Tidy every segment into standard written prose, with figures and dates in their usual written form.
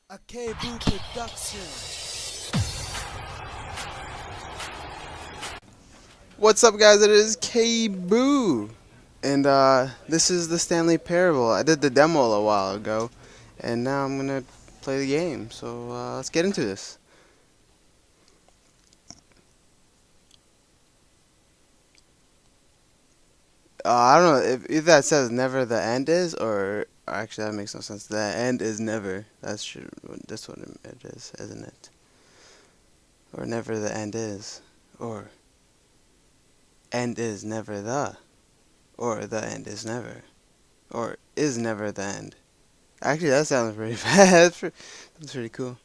A K-Boo production. What's up, guys? It is K-Boo, and this is the Stanley Parable. I did the demo a while ago, and now I'm gonna play the game. So let's get into this. I don't know if that says never the end is, or actually that makes no sense. The end is never. That's what it is, isn't it? Or never the end is, or end is never the, or the end is never, or is never the end. Actually, that sounds pretty bad. That's pretty cool.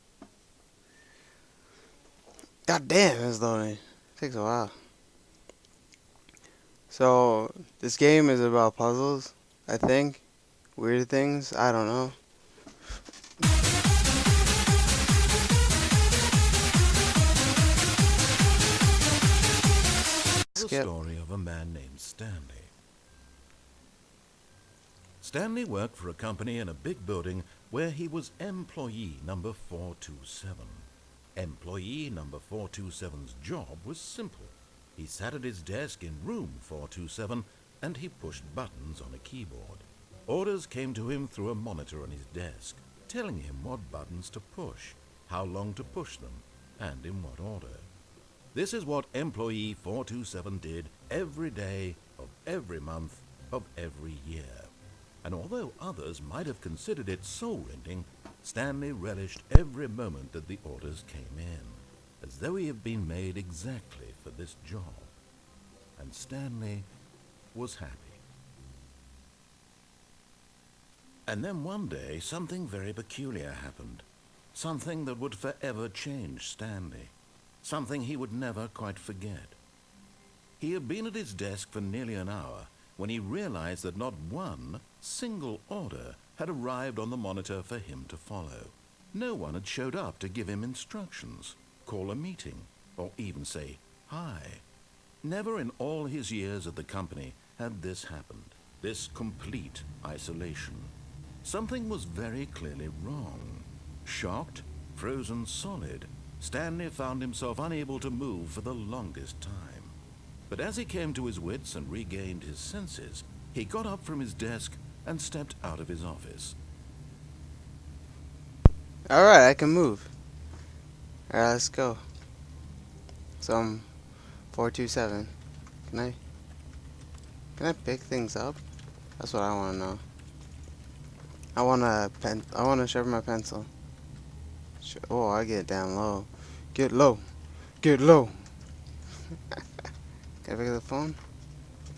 God damn, it's loading. It takes a while. So, this game is about puzzles, I think. Weird things, I don't know. The story of a man named Stanley. Stanley worked for a company in a big building where he was employee number 427. Employee number 427's job was simple. He sat at his desk in room 427 and he pushed buttons on a keyboard. Orders came to him through a monitor on his desk, telling him what buttons to push, how long to push them, and in what order. This is what employee 427 did every day of every month of every year. And although others might have considered it soul-rending, Stanley relished every moment that the orders came in, as though he had been made exactly for this job. And Stanley was happy. And then one day, something very peculiar happened. Something that would forever change Stanley. Something he would never quite forget. He had been at his desk for nearly an hour when he realized that not one single order had arrived on the monitor for him to follow. No one had showed up to give him instructions, call a meeting, or even say hi. Never in all his years at the company had this happened, this complete isolation. Something was very clearly wrong. Shocked, frozen solid, Stanley found himself unable to move for the longest time. But as he came to his wits and regained his senses, he got up from his desk and stepped out of his office. Alright, I can move. Alright, let's go. So I'm 427. Can I pick things up? That's what I want to know. I want to sharpen my pencil. Oh, I get down low. Get low. Get low. Can I pick up the phone?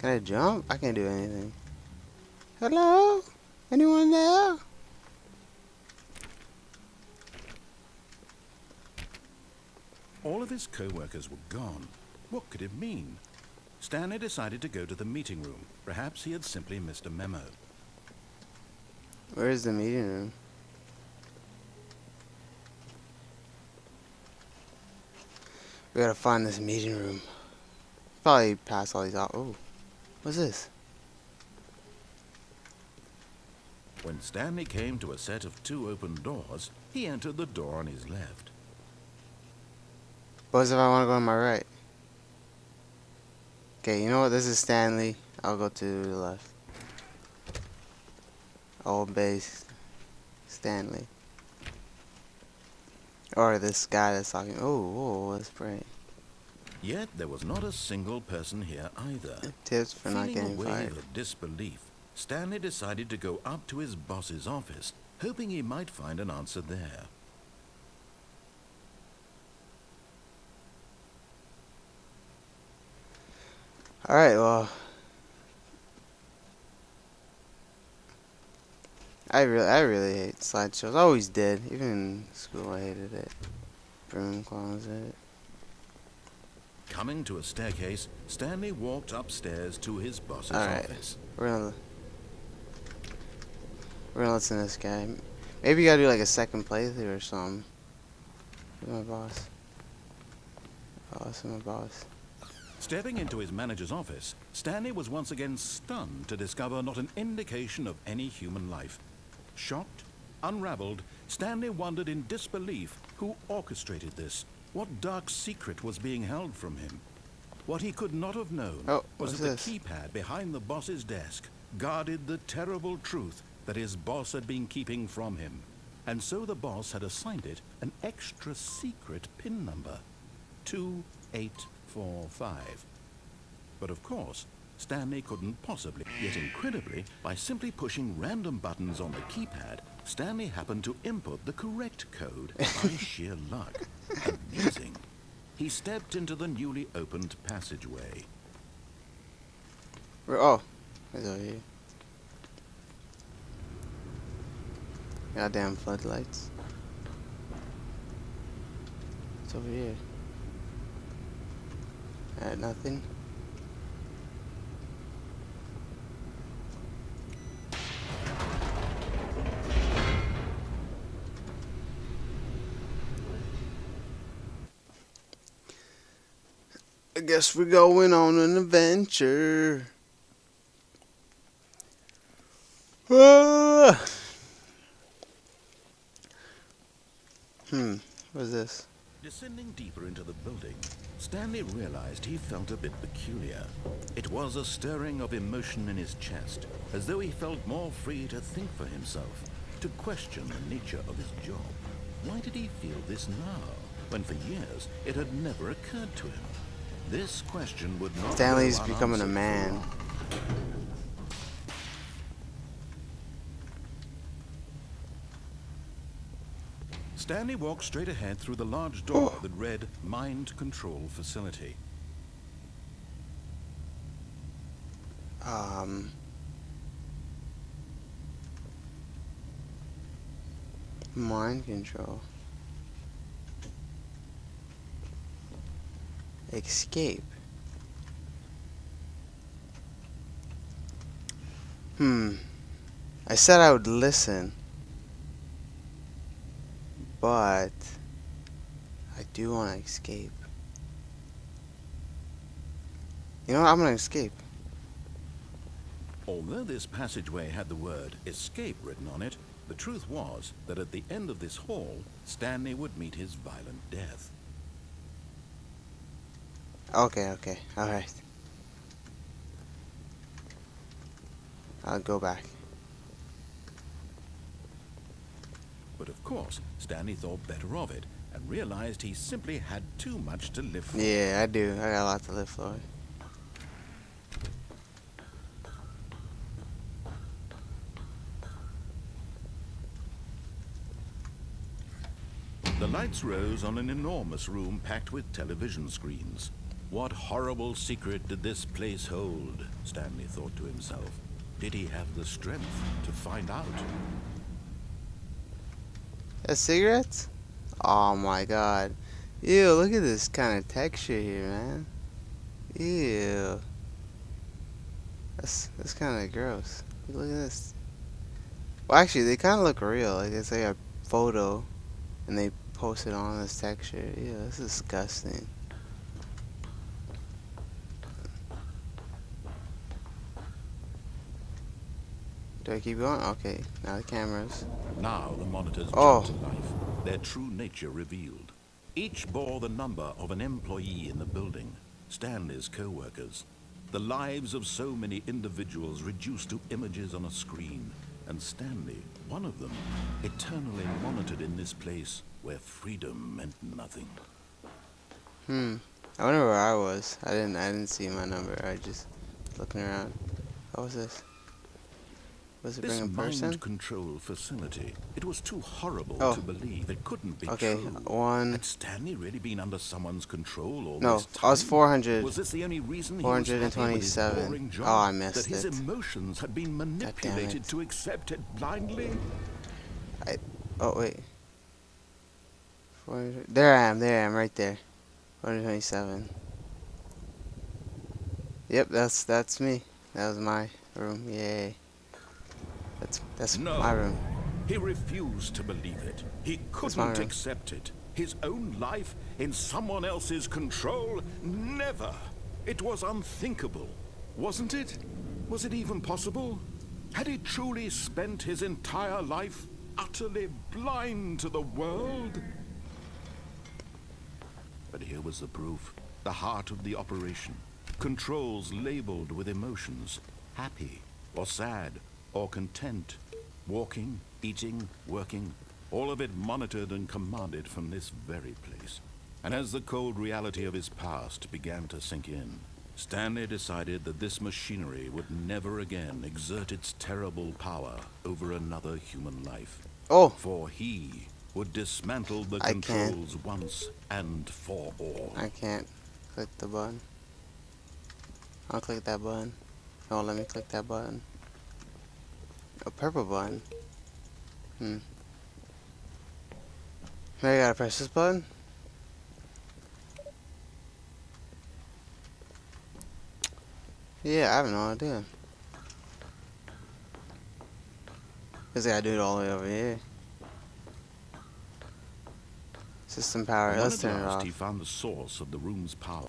Can I jump? I can't do anything. Hello? Anyone there? All of his co-workers were gone. What could it mean? Stanley decided to go to the meeting room. Perhaps he had simply missed a memo. Where is the meeting room? We gotta find this meeting room. Probably pass all these out. Oh, what's this? When Stanley came to a set of 2 open doors, he entered the door on his left. What if I want to go on my right? Okay, you know what? This is Stanley. I'll go to the left. Old base Stanley. Or this guy that's talking. Oh, whoa, let's pray. Yet there was not a single person here either. Tips for not Feeling getting a fired. wave of disbelief, Stanley decided to go up to his boss's office, hoping he might find an answer there. Alright, well. I really hate slideshows. I always did. Even in school I hated it. Broom closet. Coming to a staircase, Stanley walked upstairs to his boss's office. We're gonna listen to this guy. Maybe you gotta do like a second playthrough or something. Who's my boss? My boss. Stepping into his manager's office, Stanley was once again stunned to discover not an indication of any human life. Shocked, Unraveled, Stanley wondered in disbelief who orchestrated this, what dark secret was being held from him. What he could not have known was that the keypad behind the boss's desk guarded the terrible truth that his boss had been keeping from him. And so the boss had assigned it an extra secret PIN number, 2845. But of course, Stanley couldn't possibly. Yet incredibly, by simply pushing random buttons on the keypad, Stanley happened to input the correct code by sheer luck. Amazing. He stepped into the newly opened passageway. Oh, it's over here. Goddamn floodlights. It's over here. Nothing. I guess we're going on an adventure. Ah! What's this? Descending deeper into the building, Stanley realized he felt a bit peculiar. It was a stirring of emotion in his chest, as though he felt more free to think for himself, to question the nature of his job. Why did he feel this now, when for years it had never occurred to him? This question would not. Stanley's becoming a man. Stanley walked straight ahead through the large door that read Mind Control Facility. Mind control. Escape. I said I would listen, but I do want to escape. You know what? I'm gonna escape. Although this passageway had the word escape written on it, the truth was that at the end of this hall, Stanley would meet his violent death. Okay, alright. I'll go back. But of course, Stanley thought better of it and realized he simply had too much to live for. Yeah, I do. I got a lot to live for. The lights rose on an enormous room packed with television screens. What horrible secret did this place hold? Stanley thought to himself. Did he have the strength to find out? Cigarettes? Oh my god. Ew, look at this kind of texture here, man. Ew. That's kind of gross. Look at this. Well, actually, they kind of look real. Like it's like a photo, and they posted on this texture. Ew, that's disgusting. Do I keep going? Okay, now the cameras. Now the monitors jumped to life, their true nature revealed. Each bore the number of an employee in the building, Stanley's co-workers. The lives of so many individuals reduced to images on a screen, and Stanley, one of them, eternally monitored in this place where freedom meant nothing. I wonder where I was. I didn't see my number. I just looking around. What was this? Was it This bring a person? mind control facility, it was too horrible to believe. It couldn't be Okay, true. one. Had Stanley really been under someone's control all No, this time? I was 400. Was this the only reason he was happy with his 427. boring job? Oh, I missed that his it. emotions had been manipulated to accept it blindly? Oh wait. 400. There I am, right there. 427. Yep, that's me. That was my room. Yay. That's No. my room. He refused to believe it. He couldn't accept it. His own life in someone else's control? Never. It was unthinkable. Wasn't it? Was it even possible? Had he truly spent his entire life utterly blind to the world? But here was the proof. The heart of the operation. Controls labeled with emotions. Happy, or sad, or content. Walking, eating, working. All of it monitored and commanded from this very place. And as the cold reality of his past began to sink in, Stanley decided that this machinery would never again exert its terrible power over another human life. Oh, For he would dismantle the I can't. controls once and for all. I can't click the button. I'll click that button. Oh, let me click that button. A purple button. Maybe I gotta press this button? Yeah, I have no idea. Guess I gotta do it all the way over here. System power, And when let's at turn it last off. he found the source of the room's power.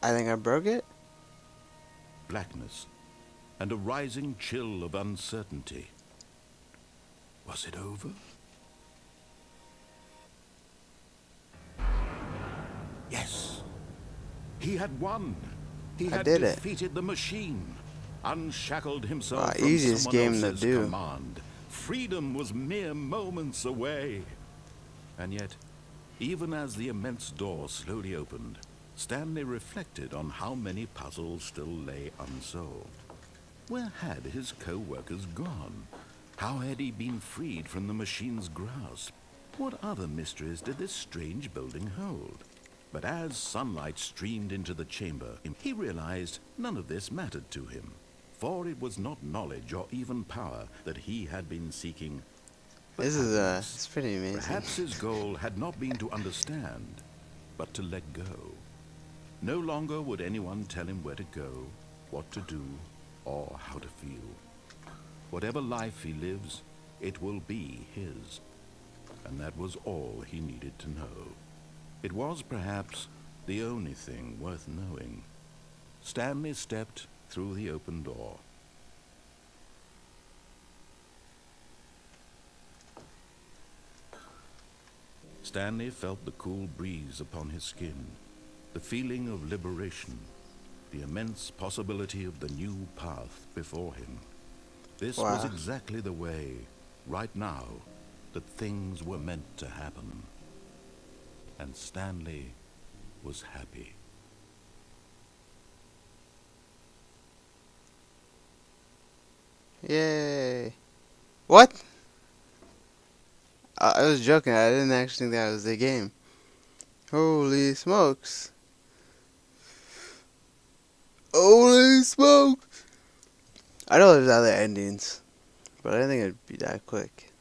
I think I broke it? Blackness, and a rising chill of uncertainty. Was it over? Yes. He had won. He I had did it. defeated the machine. Unshackled himself Wow, from easiest someone game to else's do. command. Freedom was mere moments away. And yet, even as the immense door slowly opened, Stanley reflected on how many puzzles still lay unsolved. Where had his co-workers gone? How had he been freed from the machine's grasp? What other mysteries did this strange building hold? But as sunlight streamed into the chamber, he realized none of this mattered to him, for it was not knowledge or even power that he had been seeking. but This is happiness. it's pretty amazing. Perhaps his goal had not been to understand, but to let go. No longer would anyone tell him where to go, what to do, or how to feel. Whatever life he lives, it will be his. And that was all he needed to know. It was perhaps the only thing worth knowing. Stanley stepped through the open door. Stanley felt the cool breeze upon his skin, the feeling of liberation, the immense possibility of the new path before him. This was Wow. exactly the way, right now, that things were meant to happen. And Stanley was happy. Yay. What? I was joking. I didn't actually think that was the game. Holy smokes. Holy smokes. I know there's other endings, but I didn't think it'd be that quick.